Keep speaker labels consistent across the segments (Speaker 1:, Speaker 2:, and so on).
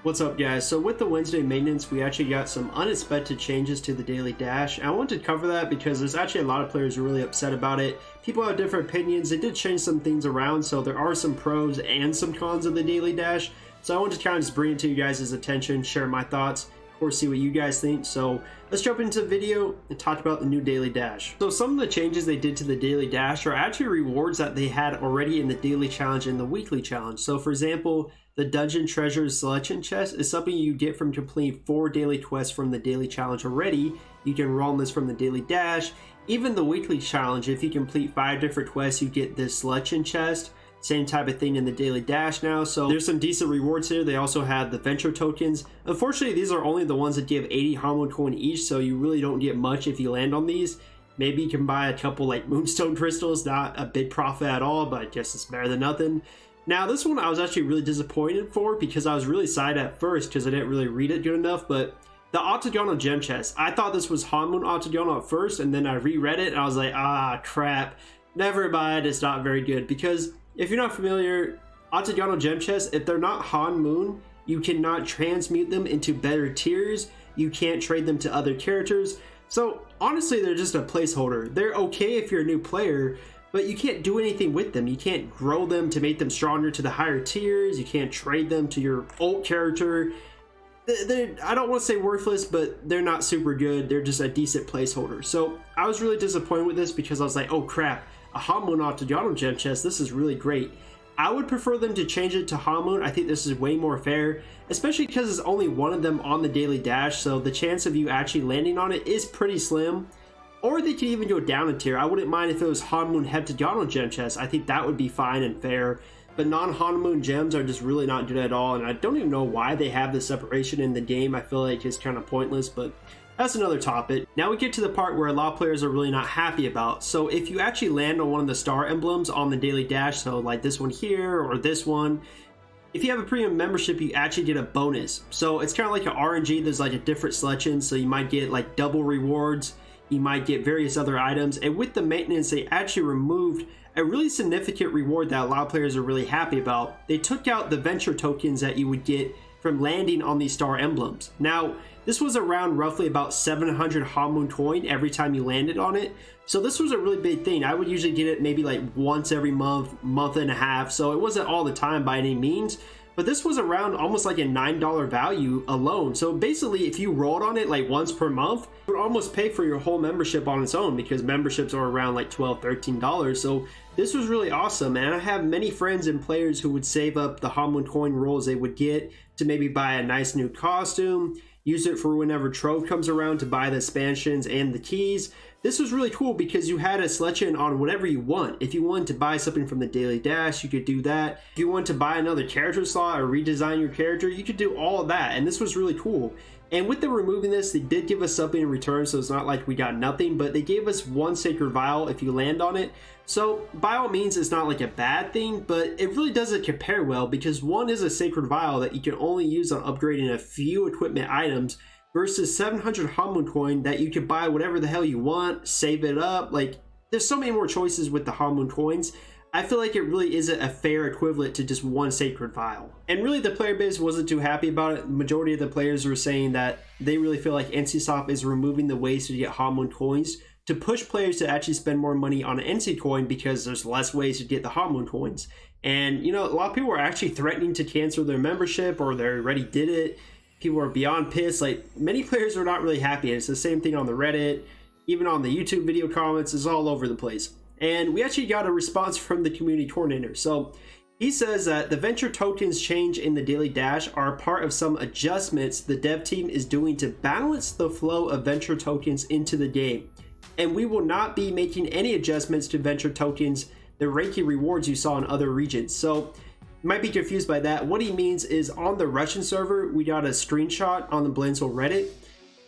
Speaker 1: What's up, guys? So with the Wednesday maintenance, we actually got some unexpected changes to the daily dash. And I wanted to cover that because there's actually a lot of players who are really upset about it. People have different opinions. They did change some things around, so there are some pros and some cons of the daily dash. So I wanted to kind of just bring it to you guys' attention, share my thoughts, of course, see what you guys think. So let's jump into the video and talk about the new daily dash. So some of the changes they did to the daily dash are actually rewards that they had already in the daily challenge and the weekly challenge. So for example, the Dungeon Treasures Selection Chest is something you get from completing 4 daily quests from the daily challenge already. You can roll this from the daily dash. Even the weekly challenge, if you complete 5 different quests, you get this Selection Chest. Same type of thing in the daily dash now. So there's some decent rewards here. They also have the venture tokens. Unfortunately, these are only the ones that give 80 HMCoin each, so you really don't get much if you land on these. Maybe you can buy a couple like Moonstone crystals, not a big profit at all, but I guess it's better than nothing. Now this one I was actually really disappointed for because I was really excited at first because I didn't really read it good enough, but the Octagon of Gem Chest, I thought this was Hanmoon Octagon at first, and then I reread it and I was like, ah, crap, never mind, it's not very good. Because if you're not familiar, Octagon of Gem Chest, if they're not Hanmoon, you cannot transmute them into better tiers, you can't trade them to other characters. So honestly, they're just a placeholder. They're okay if you're a new player, but you can't do anything with them. You can't grow them to make them stronger to the higher tiers. You can't trade them to your ult character. I don't want to say worthless, but they're not super good. They're just a decent placeholder. So I was really disappointed with this because I was like, oh crap, a Hanmoon Octagon of Gem Chest, this is really great. I would prefer them to change it to Hanmoon. I think this is way more fair, especially because there's only one of them on the daily dash, so the chance of you actually landing on it is pretty slim. Or they could even go down a tier. I wouldn't mind if it was Hanmoon Heptagon Gem Chest. I think that would be fine and fair. But non-Hanmoon gems are just really not good at all, and I don't even know why they have this separation in the game. I feel like it's kind of pointless, but that's another topic. Now we get to the part where a lot of players are really not happy about. So if you actually land on one of the star emblems on the daily dash, so like this one here or this one, if you have a premium membership, you actually get a bonus. So it's kind of like an RNG. There's like a different selection, so you might get like double rewards. You might get various other items, and with the maintenance, they actually removed a really significant reward that a lot of players are really happy about. They took out the venture tokens that you would get from landing on these star emblems. Now, this was around roughly about 700 HMCoin every time you landed on it. So this was a really big thing. I would usually get it maybe like once every month, month and a half. So it wasn't all the time by any means. But this was around almost like a $9 value alone. So basically, if you rolled on it like once per month, it would almost pay for your whole membership on its own, because memberships are around like $12, $13. So this was really awesome, and I have many friends and players who would save up the HMCoin rolls they would get to maybe buy a nice new costume, use it for whenever Trove comes around to buy the expansions and the keys. This was really cool because you had a selection on whatever you want. If you wanted to buy something from the daily dash, you could do that. If you wanted to buy another character slot or redesign your character, you could do all of that, and this was really cool. And with them removing this, they did give us something in return, so it's not like we got nothing, but they gave us 1 sacred vial if you land on it. So by all means, it's not like a bad thing, but it really doesn't compare well, because 1 is a sacred vial that you can only use on upgrading a few equipment items, versus 700 HMCoin that you can buy whatever the hell you want, save it up. Like, there's so many more choices with the HMCoins. I feel like it really isn't a fair equivalent to just 1 sacred vial. And really, the player base wasn't too happy about it. The majority of the players were saying that they really feel like NCSoft is removing the ways to get HMCoins to push players to actually spend more money on an NC coin, because there's less ways to get the HMCoins. And you know, a lot of people are actually threatening to cancel their membership, or they already did it. People are beyond pissed. Like, many players are not really happy. And it's the same thing on the Reddit, even on the YouTube video comments. It's all over the place. And we actually got a response from the community coordinator. So he says that the venture tokens change in the daily dash are a part of some adjustments the dev team is doing to balance the flow of venture tokens into the game. And we will not be making any adjustments to venture tokens, the ranking rewards you saw in other regions. So you might be confused by that. What he means is, on the Russian server, we got a screenshot on the Blindsville Reddit,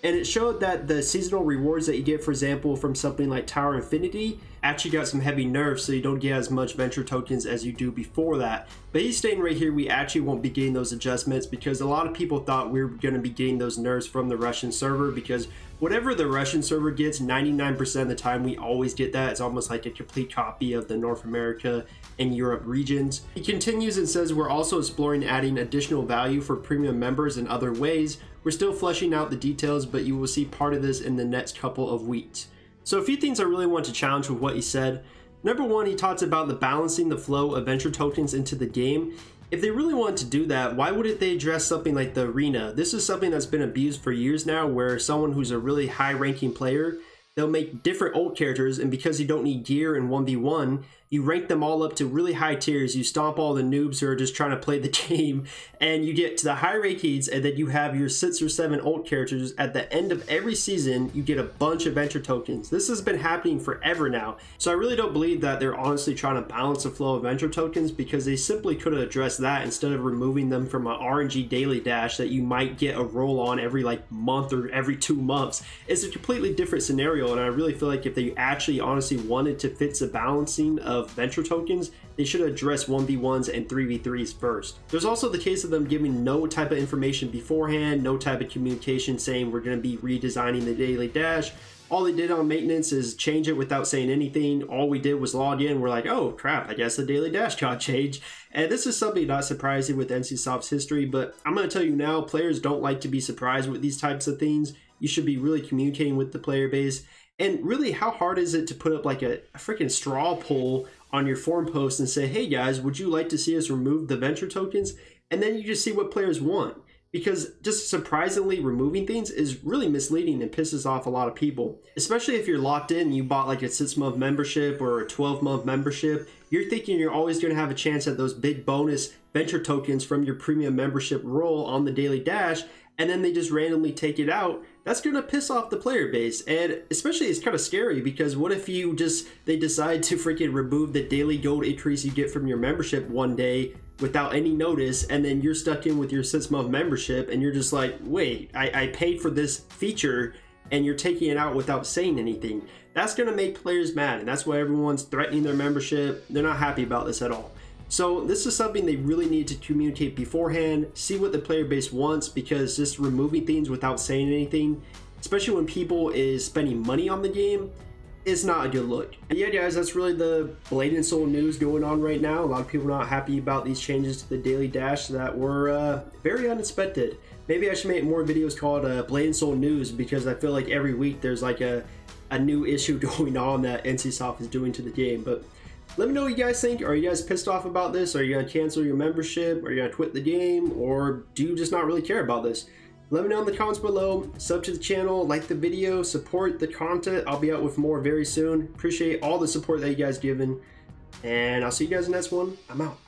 Speaker 1: and it showed that the seasonal rewards that you get, for example, from something like Tower Infinity, actually got some heavy nerfs, so you don't get as much venture tokens as you do before that. But he's saying right here we actually won't be getting those adjustments because a lot of people thought we were going to be getting those nerfs from the Russian server, because whatever the Russian server gets, 99% of the time we always get that. It's almost like a complete copy of the North America and Europe regions. He continues and says we're also exploring adding additional value for premium members in other ways. We're still fleshing out the details, but you will see part of this in the next couple of weeks. So a few things I really want to challenge with what he said. Number one, he talks about the balancing the flow of venture tokens into the game. If they really want to do that, why wouldn't they address something like the arena? This is something that's been abused for years now, where someone who's a really high ranking player, they'll make different ult characters, and because you don't need gear in 1v1, you rank them all up to really high tiers. You stomp all the noobs who are just trying to play the game, and you get to the high rankings, and then you have your 6 or 7 ult characters. At the end of every season, you get a bunch of venture tokens. This has been happening forever now. So I really don't believe that they're honestly trying to balance the flow of venture tokens, because they simply could have addressed that instead of removing them from an RNG daily dash that you might get a roll on every month or every 2 months. It's a completely different scenario, and I really feel like if they actually honestly wanted to fix the balancing of venture tokens, they should address 1v1s and 3v3s first. There's also the case of them giving no type of information beforehand, no type of communication saying we're going to be redesigning the daily dash. All they did on maintenance is change it without saying anything. All we did was log in. We're like, oh crap, I guess the daily dash got changed. And this is something not surprising with NCSoft's history, but I'm going to tell you now, players don't like to be surprised with these types of things. You should be really communicating with the player base. And really, how hard is it to put up like a freaking straw poll on your forum post and say, hey guys, would you like to see us remove the venture tokens? And then you just see what players want. Because just surprisingly removing things is really misleading and pisses off a lot of people. Especially if you're locked in and you bought like a 6-month membership or a 12-month membership, you're thinking you're always going to have a chance at those big bonus venture tokens from your premium membership roll on the daily dash, and then they just randomly take it out. That's going to piss off the player base. And especially it's kind of scary, because what if they decide to freaking remove the daily gold increase you get from your membership one day without any notice, and then you're stuck in with your 6-month membership and you're just like, wait, I paid for this feature and you're taking it out without saying anything. That's going to make players mad, and that's why everyone's threatening their membership. They're not happy about this at all. So this is something they really need to communicate beforehand, see what the player base wants, because just removing things without saying anything, especially when people is spending money on the game, is not a good look. And yeah guys, that's really the Blade and Soul news going on right now. A lot of people not happy about these changes to the daily dash that were very unexpected. Maybe I should make more videos called Blade and Soul news, because I feel like every week there's like a new issue going on that NCSoft is doing to the game. But let me know what you guys think. Are you guys pissed off about this? Are you going to cancel your membership? Are you going to quit the game? Or do you just not really care about this? Let me know in the comments below. Sub to the channel, like the video, support the content. I'll be out with more very soon. Appreciate all the support that you guys given. And I'll see you guys in the next one. I'm out.